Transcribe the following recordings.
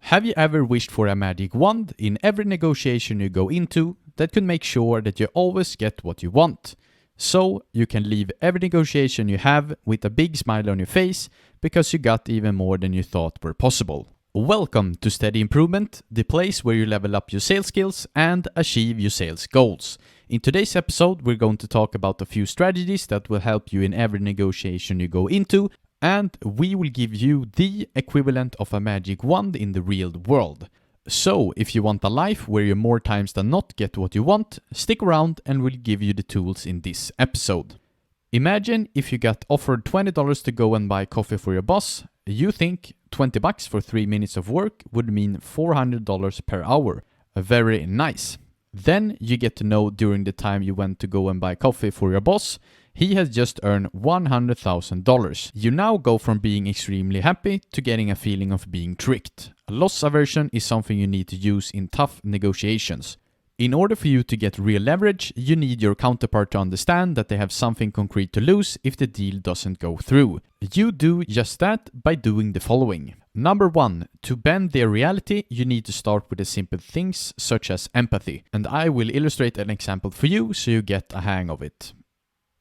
Have you ever wished for a magic wand in every negotiation you go into that could make sure that you always get what you want? So you can leave every negotiation you have with a big smile on your face because you got even more than you thought were possible. Welcome to Steady Improvement, the place where you level up your sales skills and achieve your sales goals. In today's episode, we're going to talk about a few strategies that will help you in every negotiation you go into, and we will give you the equivalent of a magic wand in the real world. So, if you want a life where you more times than not get what you want, stick around and we'll give you the tools in this episode. Imagine if you got offered $20 to go and buy coffee for your boss. You think $20 for 3 minutes of work would mean $400 per hour. Very nice. Then you get to know during the time you went to go and buy coffee for your boss, he has just earned $100,000. You now go from being extremely happy to getting a feeling of being tricked. Loss aversion is something you need to use in tough negotiations. In order for you to get real leverage, you need your counterpart to understand that they have something concrete to lose if the deal doesn't go through. You do just that by doing the following. Number 1, to bend their reality, you need to start with the simple things such as empathy. And I will illustrate an example for you so you get a hang of it.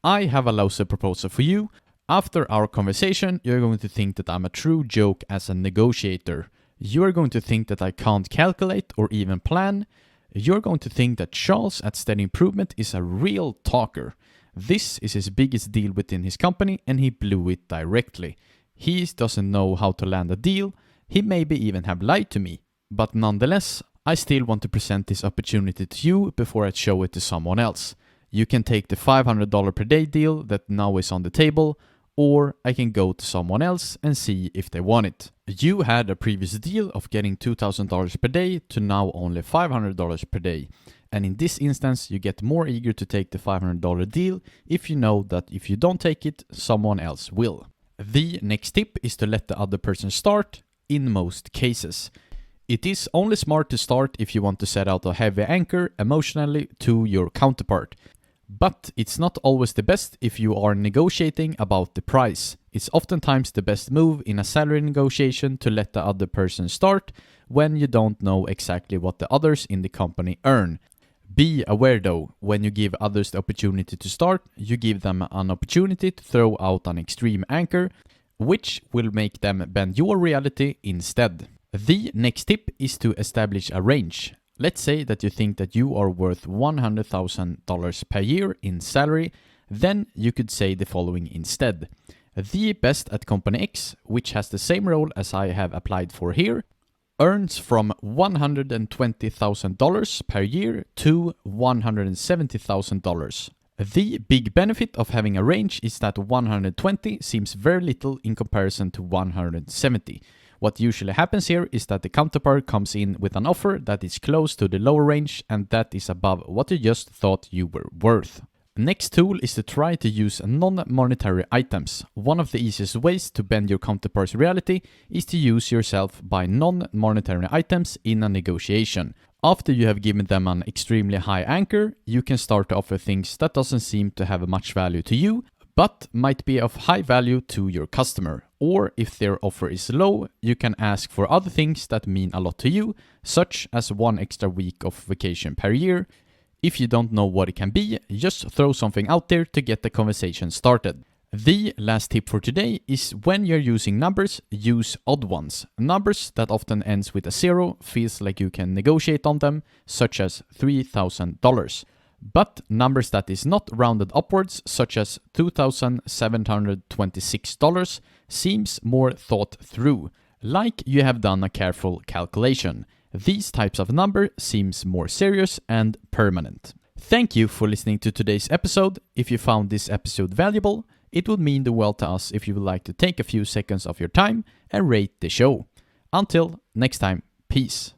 I have a lousy proposal for you. After our conversation, you're going to think that I'm a true joke as a negotiator. You're going to think that I can't calculate or even plan. You're going to think that Charles at Steady Improvement is a real talker. This is his biggest deal within his company and he blew it directly. He doesn't know how to land a deal. He maybe even have lied to me. But nonetheless, I still want to present this opportunity to you before I show it to someone else. You can take the $500 per day deal that now is on the table, or I can go to someone else and see if they want it. You had a previous deal of getting $2,000 per day to now only $500 per day. And in this instance, you get more eager to take the $500 deal if you know that if you don't take it, someone else will. The next tip is to let the other person start in most cases. It is only smart to start if you want to set out a heavy anchor emotionally to your counterpart. But it's not always the best if you are negotiating about the price. It's oftentimes the best move in a salary negotiation to let the other person start when you don't know exactly what the others in the company earn. Be aware though, when you give others the opportunity to start, you give them an opportunity to throw out an extreme anchor, which will make them bend your reality instead. The next tip is to establish a range. Let's say that you think that you are worth $100,000 per year in salary, then you could say the following instead. The best at company X, which has the same role as I have applied for here, earns from $120,000 per year to $170,000. The big benefit of having a range is that 120 seems very little in comparison to 170. What usually happens here is that the counterpart comes in with an offer that is close to the lower range and that is above what you just thought you were worth. Next tool is to try to use non-monetary items. One of the easiest ways to bend your counterpart's reality is to use yourself by non-monetary items in a negotiation. After you have given them an extremely high anchor, you can start to offer things that doesn't seem to have much value to you, but might be of high value to your customer. Or if their offer is low, you can ask for other things that mean a lot to you, such as 1 extra week of vacation per year. If you don't know what it can be, just throw something out there to get the conversation started. The last tip for today is when you're using numbers, use odd ones. Numbers that often ends with a 0 feels like you can negotiate on them, such as $3,000. But numbers that is not rounded upwards, such as $2,726, seems more thought through, like you have done a careful calculation. These types of number seems more serious and permanent. Thank you for listening to today's episode. If you found this episode valuable, it would mean the world to us if you would like to take a few seconds of your time and rate the show. Until next time, peace.